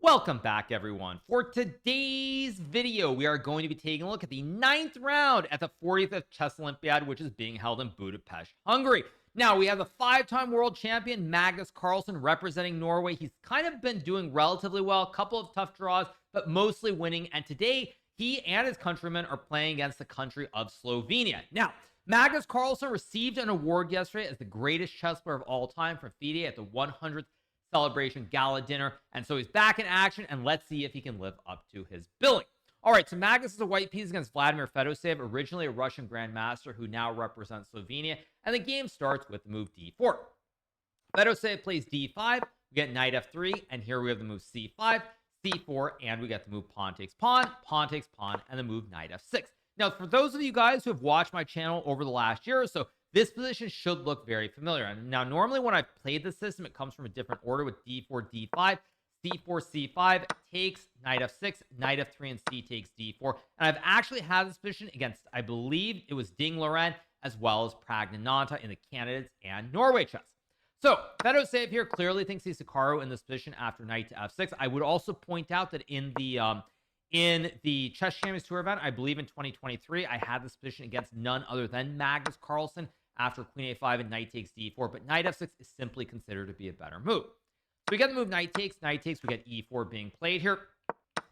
Welcome back, everyone. For today's video, we are going to be taking a look at the 9th round at the 45th Chess Olympiad, which is being held in Budapest, Hungary. Now, we have the 5-time world champion, Magnus Carlsen, representing Norway. He's kind of been doing relatively well, a couple of tough draws, but mostly winning. And today, he and his countrymen are playing against the country of Slovenia. Now, Magnus Carlsen received an award yesterday as the greatest chess player of all time from FIDE at the 100th celebration gala dinner, and so he's back in action, and let's see if he can live up to his billing. All right, so Magnus is a white piece against Vladimir Fedoseev, originally a Russian grandmaster who now represents Slovenia, and the game starts with the move d4. Fedoseev plays d5, we get knight f3, and here we have the move c5, c4, and we get the move pawn takes pawn, and the move knight f6. Now, for those of you guys who have watched my channel over the last year or so, this position should look very familiar. And now, normally when I've played the system, it comes from a different order with d4, d5, c4, c5, takes, knight f6, knight f3, and c takes d4. And I've actually had this position against, I believe it was Ding Loren, as well as Pragnananta in the candidates and Norway chess. So, Fedoseev here clearly thinks he's Hikaru in this position after knight to f6. I would also point out that in the Chess Champions Tour event, I believe in 2023, I had this position against none other than Magnus Carlsen after queen a5 and knight takes d4, but knight f6 is simply considered to be a better move. So we get the move knight takes, we get e4 being played here.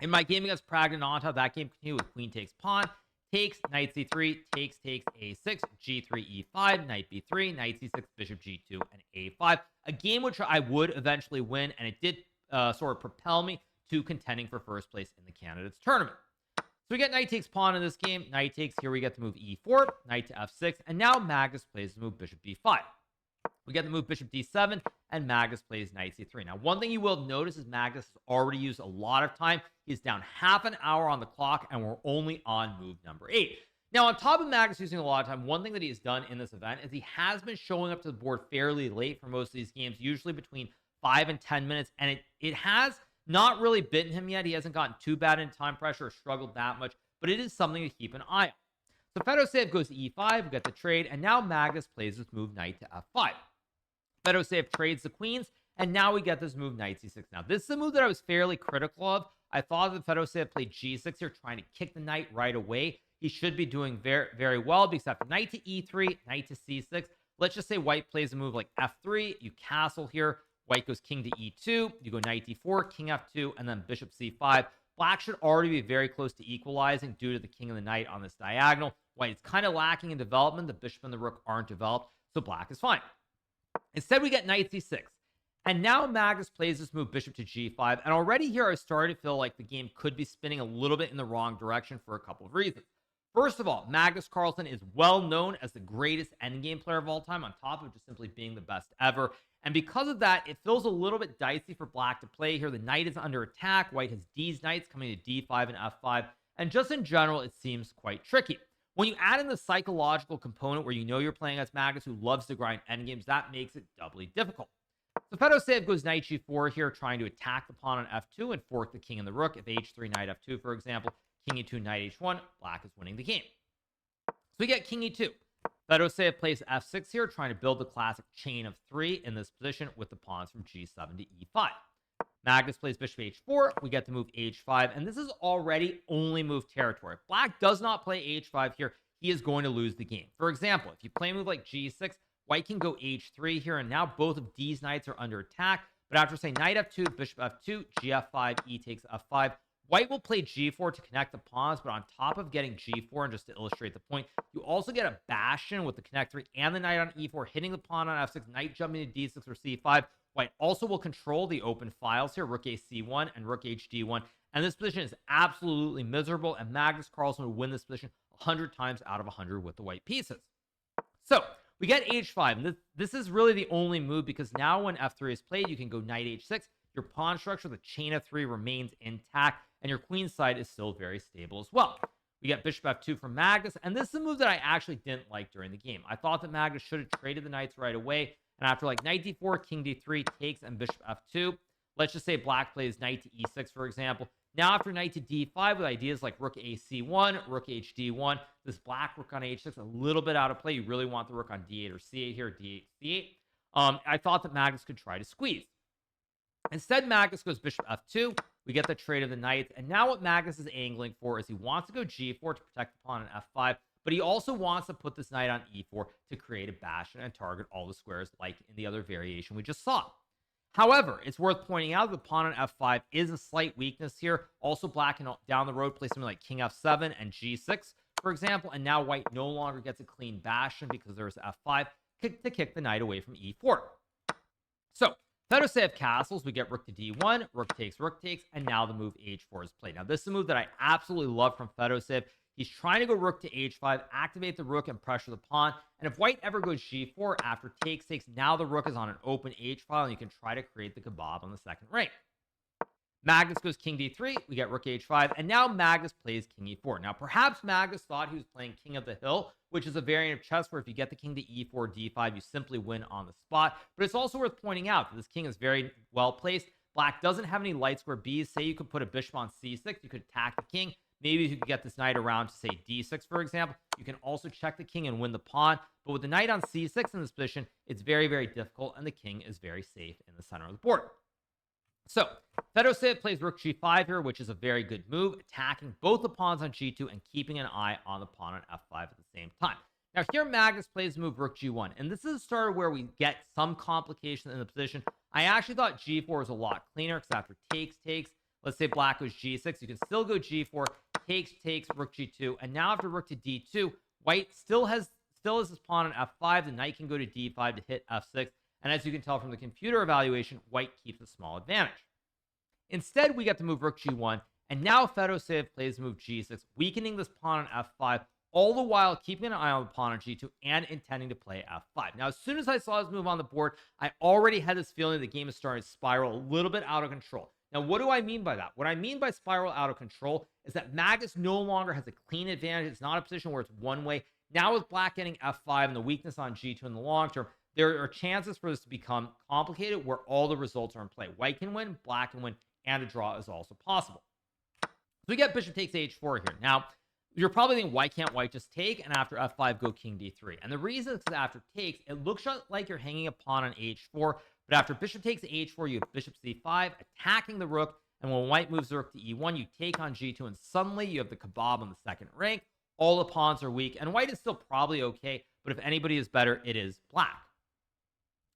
In my game against Pragnananta, that game continued with queen takes pawn, takes, knight c3, takes a6, g3, e5, knight b3, knight c6, bishop g2, and a5. A game which I would eventually win, and it did sort of propel me to contending for first place in the candidates tournament. So we get knight takes pawn in this game. Knight takes, here we get the move e4, knight to f6, and now Magnus plays the move bishop b5. We get the move bishop d7, and Magnus plays knight c3. Now, one thing you will notice is Magnus has already used a lot of time. He's down half an hour on the clock, and we're only on move number 8. Now, on top of Magnus using a lot of time, one thing that he's done in this event is he has been showing up to the board fairly late for most of these games, usually between 5 and 10 minutes, and it has not really bitten him yet. He hasn't gotten too bad in time pressure or struggled that much, but it is something to keep an eye on. So Fedoseev goes to e5, we get the trade, and now Magnus plays this move knight to f5. Fedoseev trades the queens, and now we get this move knight c6. Now, this is a move that I was fairly critical of. I thought that Fedoseev played g6 here, trying to kick the knight right away. He should be doing very, very well, because after knight to e3, knight to c6, let's just say white plays a move like f3, you castle here, white goes king to e2, you go knight d4, king f2, and then bishop c5. Black should already be very close to equalizing due to the king and the knight on this diagonal. White is kind of lacking in development. The bishop and the rook aren't developed, so black is fine. Instead, we get knight c6. And now Magnus plays this move bishop to g5. And already here, I started to feel like the game could be spinning a little bit in the wrong direction for a couple of reasons. First of all, Magnus Carlsen is well known as the greatest endgame player of all time, on top of just simply being the best ever. And because of that, it feels a little bit dicey for black to play here. The knight is under attack. White has these knights coming to d5 and f5. And just in general, it seems quite tricky. When you add in the psychological component where you know you're playing as Magnus, who loves to grind endgames, that makes it doubly difficult. So Fedoseev goes knight g4 here, trying to attack the pawn on f2 and fork the king and the rook. If h3, knight f2, for example, king e2, knight h1, black is winning the game. So we get king e2. Fedoseev plays f6 here, trying to build the classic chain of 3 in this position with the pawns from g7 to e5. Magnus plays bishop h4, we get the move h5, and this is already only move territory. If black does not play h5 here, he is going to lose the game. For example, if you play a move like g6, white can go h3 here, and now both of these knights are under attack. But after, say, knight f2, bishop f2, gf5, e takes f5, white will play g4 to connect the pawns, but on top of getting g4, and just to illustrate the point, you also get a bastion with the connect 3 and the knight on e4, hitting the pawn on f6, knight jumping to d6 or c5. White also will control the open files here, rook a c1 and rook hd1. And this position is absolutely miserable, and Magnus Carlsen will win this position 100 times out of 100 with the white pieces. So we get h5, and this is really the only move, because now when f3 is played, you can go knight h6. Your pawn structure, the chain of 3, remains intact, and your queen side is still very stable as well. We get bishop f2 from Magnus, and this is a move that I actually didn't like during the game. I thought that Magnus should have traded the knights right away, and after like knight d4, king d3, takes, and bishop f2, let's just say black plays knight to e6, for example. Now after knight to d5, with ideas like rook a c1, rook hd1, this black rook on h6, a little bit out of play. You really want the rook on d8 or c8 here, d8, c8. I thought that Magnus could try to squeeze. Instead, Magnus goes bishop f2. We get the trade of the knights. And now what Magnus is angling for is he wants to go g4 to protect the pawn on f5, but he also wants to put this knight on e4 to create a bastion and target all the squares like in the other variation we just saw. However, it's worth pointing out the pawn on f5 is a slight weakness here. Also, black can down the road play something like king f7 and g6, for example, and now white no longer gets a clean bastion because there's f5 to kick the knight away from e4. So, Fedoseev castles, we get rook to d1, rook takes, and now the move h4 is played. Now, this is a move that I absolutely love from Fedoseev. He's trying to go rook to h5, activate the rook and pressure the pawn. And if white ever goes g4 after takes, now the rook is on an open h file, and you can try to create the kebab on the second rank. Magnus goes king d3, we get rook h5, and now Magnus plays king e4. Now, perhaps Magnus thought he was playing king of the hill, which is a variant of chess where if you get the king to e4, d5, you simply win on the spot. But it's also worth pointing out that this king is very well placed. Black doesn't have any light square b's. Say you could put a bishop on c6, you could attack the king. Maybe if you could get this knight around to, say, d6, for example, you can also check the king and win the pawn. But with the knight on c6 in this position, it's very, very difficult, and the king is very safe in the center of the board. So, Fedoseev plays rook g5 here, which is a very good move, attacking both the pawns on g2 and keeping an eye on the pawn on f5 at the same time. Now, here Magnus plays the move rook g1, and this is a start where we get some complications in the position. I actually thought g4 was a lot cleaner, because after takes, let's say black goes g6, you can still go g4, takes, rook g2, and now after rook to d2, white still has his pawn on f5, the knight can go to d5 to hit f6, and as you can tell from the computer evaluation, white keeps a small advantage. Instead, we get to move rook g1, and now Fedoseev plays the move g6, weakening this pawn on f5, all the while keeping an eye on the pawn on g2 and intending to play f5. Now, as soon as I saw this move on the board, I already had this feeling the game is starting to spiral a little bit out of control. Now, what do I mean by that? What I mean by spiral out of control is that Magnus no longer has a clean advantage. It's not a position where it's one way. Now, with black getting f5 and the weakness on g2 in the long term, there are chances for this to become complicated where all the results are in play. White can win, black can win, and a draw is also possible. So we get bishop takes h4 here. Now, you're probably thinking, why can't white just take and after f5 go king d3? And the reason is because after takes, it looks like you're hanging a pawn on h4, but after bishop takes h4, you have bishop c5, attacking the rook, and when white moves the rook to e1, you take on g2, and suddenly you have the kebab on the second rank. All the pawns are weak, and white is still probably okay, but if anybody is better, it is black.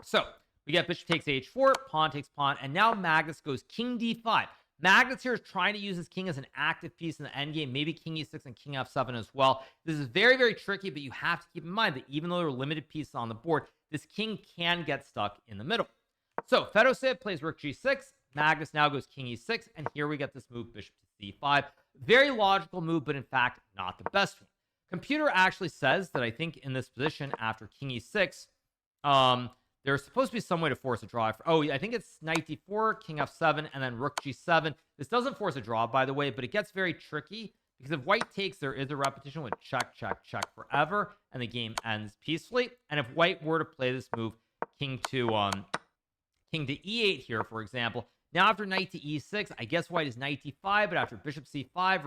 So, we get bishop takes h4, pawn takes pawn, and now Magnus goes king d5. Magnus here is trying to use his king as an active piece in the endgame, maybe king e6 and king f7 as well. This is very, very tricky, but you have to keep in mind that even though there are limited pieces on the board, this king can get stuck in the middle. So, Fedoseev plays rook g6, Magnus now goes king e6, and here we get this move bishop to c5. Very logical move, but in fact, not the best one. Computer actually says that I think in this position, after king e6, there's supposed to be some way to force a draw. Oh, I think it's knight d4, king f7, and then rook g7. This doesn't force a draw, by the way, but it gets very tricky because if white takes, there is a repetition with check forever, and the game ends peacefully. And if white were to play this move, king to e8 here, for example, now after knight to e6, I guess white is knight d5, but after bishop c5,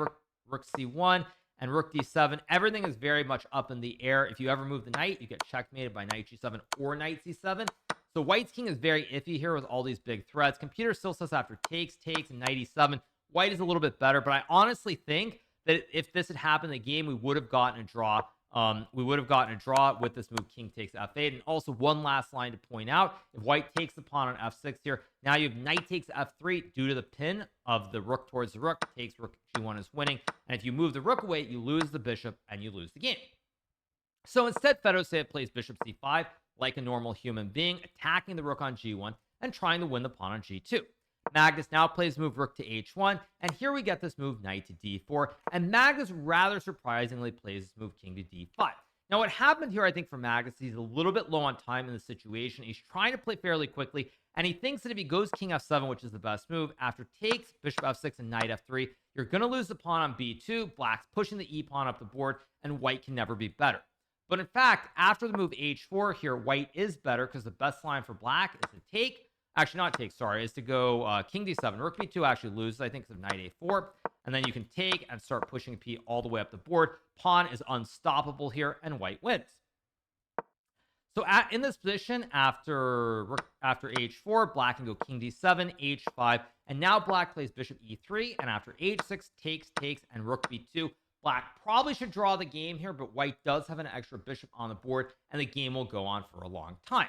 rook c1, and rook d7, everything is very much up in the air. If you ever move the knight, you get checkmated by knight g7 or knight c7. So white's king is very iffy here with all these big threats. Computer still says after takes, and knight e7, white is a little bit better, but I honestly think that if this had happened in the game, we would have gotten a draw. With this move, king takes f8. And also one last line to point out, if white takes the pawn on f6 here, now you have knight takes f3 due to the pin of the rook towards the rook, takes rook g1 is winning. And if you move the rook away, you lose the bishop and you lose the game. So instead, Fedoseev plays bishop c5 like a normal human being, attacking the rook on g1 and trying to win the pawn on g2. Magnus now plays move rook to h1, and here we get this move knight to d4, and Magnus rather surprisingly plays this move king to d5. Now what happened here, I think, for Magnus, he's a little bit low on time in the situation. He's trying to play fairly quickly, and he thinks that if he goes king f7, which is the best move, after takes, bishop f6, and knight f3, you're going to lose the pawn on b2, black's pushing the e-pawn up the board, and white can never be better. But in fact, after the move h4 here, white is better, because the best line for black is to take, actually not take, sorry, is to go king d7. Rook b2 actually loses, I think, because of knight a4. And then you can take and start pushing p all the way up the board. Pawn is unstoppable here, and white wins. So in this position, after h4, black can go king d7, h5, and now black plays bishop e3, and after h6, takes, and rook b2. Black probably should draw the game here, but white does have an extra bishop on the board, and the game will go on for a long time.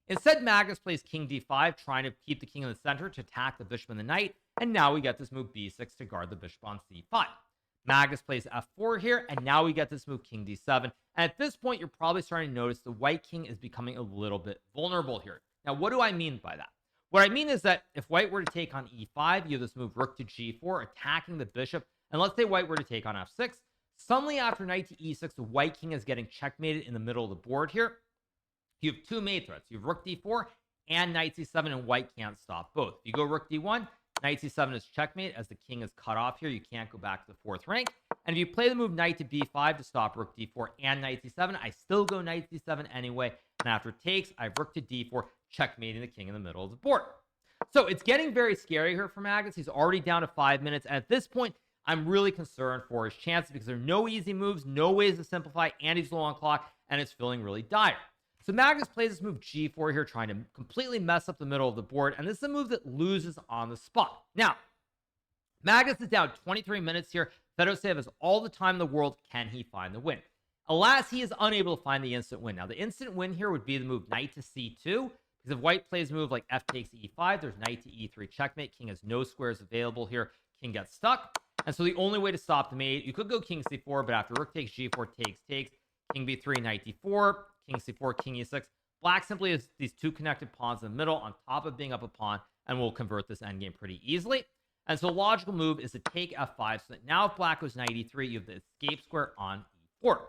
Instead, Magnus plays king d5, trying to keep the king in the center to attack the bishop and the knight, and now we get this move b6 to guard the bishop on c5. Magnus plays f4 here, and now we get this move king d7. And at this point, you're probably starting to notice the white king is becoming a little bit vulnerable here. Now, what do I mean by that? What I mean is that if white were to take on e5, you have this move rook to g4, attacking the bishop. And let's say white were to take on f6. Suddenly, after knight to e6, the white king is getting checkmated in the middle of the board here. You have two mate threats. You have rook d4 and knight c7, and white can't stop both. If you go rook d1, knight c7 is checkmate as the king is cut off here. You can't go back to the fourth rank. And if you play the move knight to b5 to stop rook d4 and knight c7, I still go knight c7 anyway. And after takes, I have rook to d4, checkmating the king in the middle of the board. So it's getting very scary here for Magnus. He's already down to 5 minutes. And at this point, I'm really concerned for his chances because there are no easy moves, no ways to simplify, and he's low on clock, and it's feeling really dire. So Magnus plays this move g4 here, trying to completely mess up the middle of the board, and this is a move that loses on the spot. Now, Magnus is down 23 minutes here. Fedoseev has all the time in the world. Can he find the win? Alas, he is unable to find the instant win. Now, the instant win here would be the move knight to c2, because if white plays a move like f takes e5, there's knight to e3 checkmate. King has no squares available here. King gets stuck. And so the only way to stop the mate, you could go king c4, but after rook takes g4, takes, king b3, knight d4, king c4, king e6. Black simply has these two connected pawns in the middle on top of being up a pawn, and will convert this endgame pretty easily. And so the logical move is to take f5, so that now if black goes knight e3, you have the escape square on e4.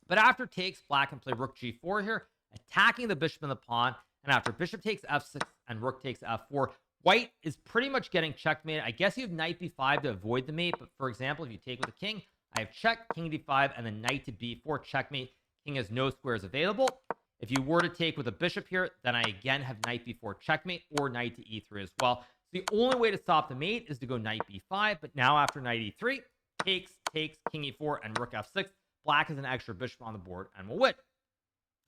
But after takes, black can play rook g4 here, attacking the bishop and the pawn. And after bishop takes f6 and rook takes f4, white is pretty much getting checkmated. I guess you have knight b5 to avoid the mate, but for example, if you take with a king, I have check, king d5, and then knight to b4, checkmate. King has no squares available. If you were to take with a bishop here, then I again have knight b4 checkmate or knight to e3 as well. So the only way to stop the mate is to go knight b5, but now after knight e3, takes, king e4, and rook f6, black has an extra bishop on the board and will win.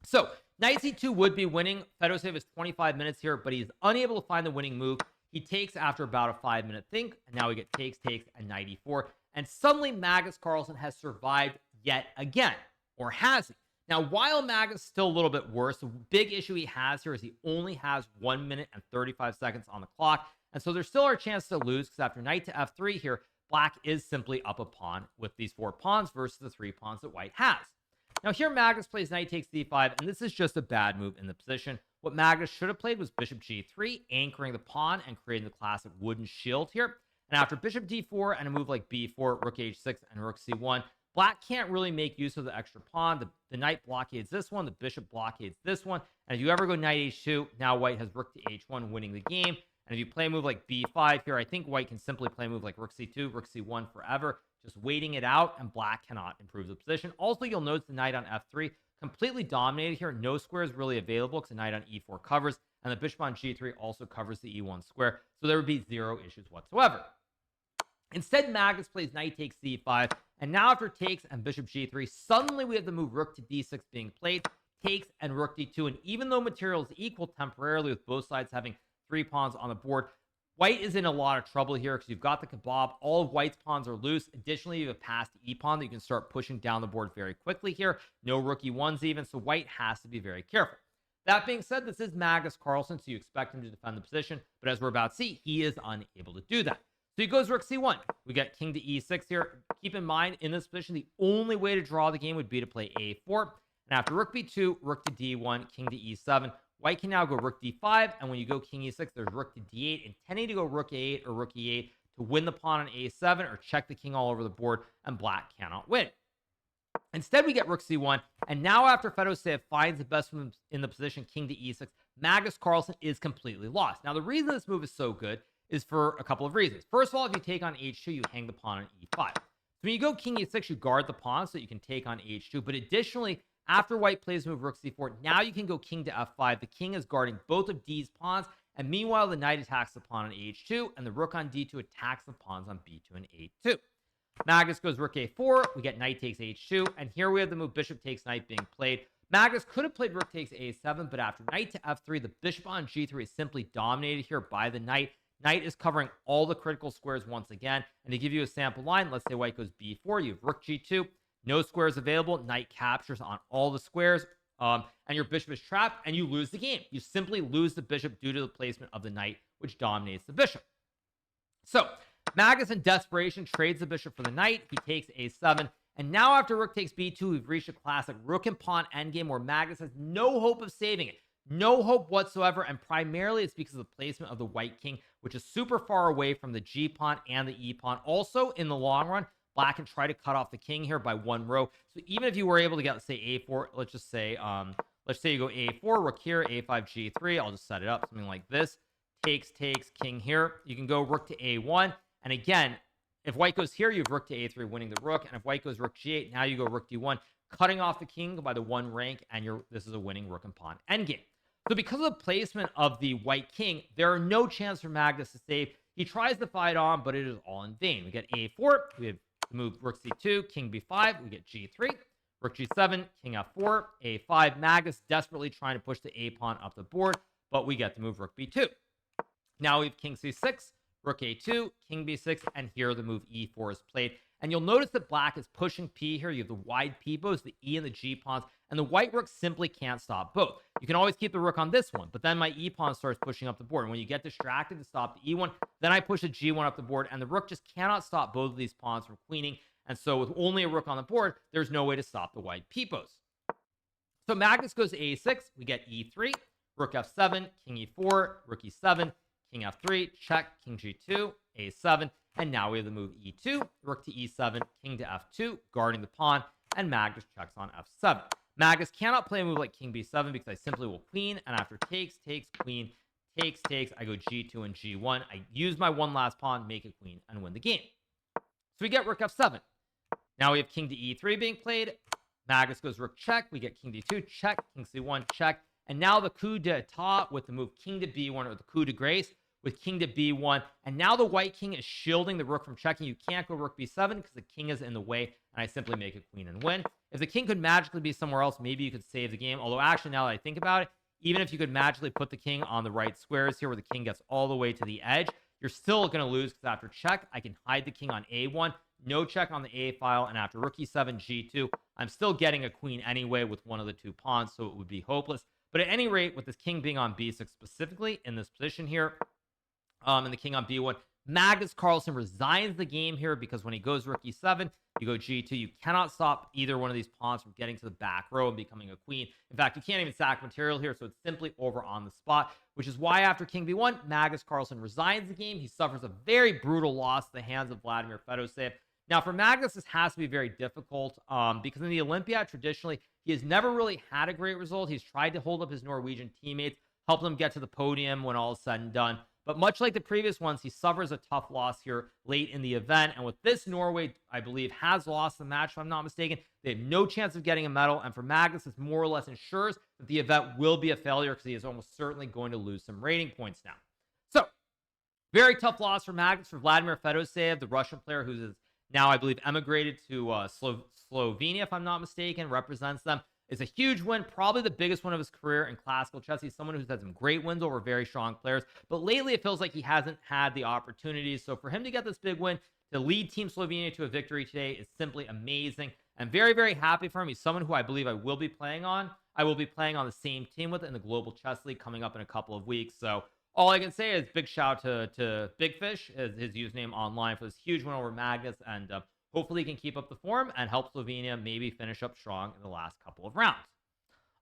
So knight c2 would be winning. Fedoseev is 25 minutes here, but he's unable to find the winning move. He takes after about a 5-minute think, and now we get takes, and knight e4. And suddenly Magnus Carlsen has survived yet again, or has he? Now, while Magnus is still a little bit worse, the big issue he has here is he only has 1 minute and 35 seconds on the clock. And so there still are chances to lose, because after knight to f3 here, black is simply up a pawn with these 4 pawns versus the 3 pawns that white has. Now here Magnus plays knight takes d5, and this is just a bad move in the position. What Magnus should have played was bishop g3, anchoring the pawn and creating the classic wooden shield here. And after bishop d4 and a move like b4, rook h6, and rook c1, black can't really make use of the extra pawn. The knight blockades this one, the bishop blockades this one. And if you ever go knight h2, now white has rook to h1, winning the game. And if you play a move like b5 here, I think white can simply play a move like rook c2, rook c1 forever, just waiting it out, and black cannot improve the position. Also, you'll notice the knight on f3 completely dominated here. No squares really available because the knight on e4 covers, and the bishop on g3 also covers the e1 square, so there would be 0 issues whatsoever. Instead, Magnus plays knight takes c5, and now after takes and bishop g3, suddenly we have the move rook to d6 being played, takes and rook d2, and even though material is equal temporarily with both sides having 3 pawns on the board, white is in a lot of trouble here because you've got the kebab. All of white's pawns are loose. Additionally, you have a passed e-pawn that you can start pushing down the board very quickly here. No rook e1s even, so white has to be very careful. That being said, this is Magnus Carlsen, so you expect him to defend the position, but as we're about to see, he is unable to do that. So he goes rook c1. We get king to e6 here. Keep in mind, in this position, the only way to draw the game would be to play a4. And after rook b2, rook to d1, king to e7. White can now go rook d5, and when you go king e6, there's rook to d8, intending to go rook a8 or rook e8 to win the pawn on a7 or check the king all over the board, and black cannot win. Instead, we get rook c1, and now after Fedoseev finds the best move in the position, king to e6, Magnus Carlsen is completely lost. Now, the reason this move is so good is for a couple of reasons. First of all, if you take on h2, you hang the pawn on e5. So when you go king e6, you guard the pawn so that you can take on h2, but additionally, after white plays move rook c4, now you can go king to f5. The king is guarding both of D's pawns, and meanwhile, the knight attacks the pawn on h2, and the rook on d2 attacks the pawns on b2 and a2. Magnus goes rook a4, we get knight takes h2, and here we have the move bishop takes knight being played. Magnus could have played rook takes a7, but after knight to f3, the bishop on g3 is simply dominated here by the knight. Knight is covering all the critical squares once again. And to give you a sample line, let's say white goes b4, you have rook g2, no squares available, knight captures on all the squares, and your bishop is trapped, and you lose the game. You simply lose the bishop due to the placement of the knight, which dominates the bishop. So Magnus, in desperation, trades the bishop for the knight. He takes a7. And now after rook takes b2, we've reached a classic rook and pawn endgame where Magnus has no hope of saving it. No hope whatsoever, and primarily it's because of the placement of the white king, which is super far away from the g pawn and the e pawn. Also, in the long run, black can try to cut off the king here by one row. So even if you were able to get, let's say, a4, let's say you go a4, rook here, a5, g3. I'll just set it up, something like this. Takes, king here. You can go rook to a1. And again, if white goes here, you have rook to a3, winning the rook. And if white goes rook g8, now you go rook d1, cutting off the king by the one rank, and this is a winning rook and pawn endgame. So because of the placement of the white king, there are no chance for Magnus to save. He tries to fight on, but it is all in vain. We get a4, we have to move rook c2, king b5, we get g3, rook g7, king f4, a5. Magnus desperately trying to push the a pawn up the board, but we get to move rook b2. Now we have king c6, rook a2, king b6, and here the move e4 is played. And you'll notice that black is pushing p here. You have the wide p bows, the e and the g pawns, and the white rook simply can't stop both. You can always keep the rook on this one, but then my e pawn starts pushing up the board. And when you get distracted to stop the e1, then I push the g1 up the board, and the rook just cannot stop both of these pawns from queening. And so with only a rook on the board, there's no way to stop the white p bows. So Magnus goes to a6, we get e3, rook f7, king e4, rook e7, king f3, check, king g2, a7, and now we have the move e2, rook to e7, king to f2, guarding the pawn, and Magnus checks on f7. Magnus cannot play a move like king b7 because I simply will queen, and after takes, queen, takes, I go g2 and g1. I use my one last pawn, make a queen, and win the game. So we get rook f7. Now we have king to e3 being played. Magnus goes rook check. We get king d2, check, king c1, check. And now the coup d'etat with the move king to b1, or the coup de grace, with king to b1, and now the white king is shielding the rook from checking. You can't go rook b7 because the king is in the way, and I simply make a queen and win. If the king could magically be somewhere else, maybe you could save the game. Although actually, now that I think about it, even if you could magically put the king on the right squares here where the king gets all the way to the edge, you're still going to lose because after check, I can hide the king on a1, no check on the a file, and after rook e7, g2, I'm still getting a queen anyway with one of the two pawns, so it would be hopeless. But at any rate, with this king being on b6 specifically in this position here, and the king on b1, Magnus Carlsen resigns the game here because when he goes rook e7, you go g2, you cannot stop either one of these pawns from getting to the back row and becoming a queen. In fact, you can't even sack material here, so it's simply over on the spot, which is why after king b1, Magnus Carlsen resigns the game. He suffers a very brutal loss at the hands of Vladimir Fedoseev. Now, for Magnus, this has to be very difficult because in the Olympiad, traditionally, he has never really had a great result. He's tried to hold up his Norwegian teammates, help them get to the podium when all is said and done. But much like the previous ones, he suffers a tough loss here late in the event. And with this, Norway, I believe, has lost the match, if I'm not mistaken. They have no chance of getting a medal. And for Magnus, this more or less ensures that the event will be a failure because he is almost certainly going to lose some rating points now. So, very tough loss for Magnus, for Vladimir Fedoseev, the Russian player who is now, I believe, emigrated to Slovenia, if I'm not mistaken, represents them. It's a huge win, probably the biggest one of his career in classical chess. He's someone who's had some great wins over very strong players, but lately it feels like he hasn't had the opportunities. So for him to get this big win, to lead Team Slovenia to a victory today is simply amazing. I'm very, very happy for him. He's someone who I believe I will be playing on. I will be playing on the same team with in the Global Chess League coming up in a couple of weeks. So all I can say is big shout out to Big Fish, his username online, for this huge win over Magnus, and hopefully he can keep up the form and help Slovenia maybe finish up strong in the last couple of rounds.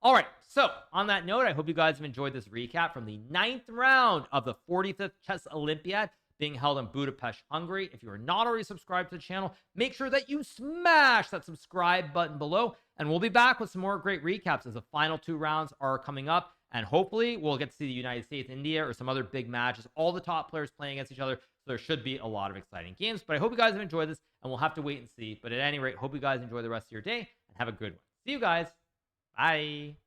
All right, so on that note, I hope you guys have enjoyed this recap from the 9th round of the 45th Chess Olympiad being held in Budapest, Hungary. If you are not already subscribed to the channel, make sure that you smash that subscribe button below, and we'll be back with some more great recaps as the final 2 rounds are coming up, and hopefully we'll get to see the United States, India, or some other big matches, all the top players playing against each other. So there should be a lot of exciting games, but I hope you guys have enjoyed this, and we'll have to wait and see. But at any rate, hope you guys enjoy the rest of your day and have a good one. See you guys. Bye.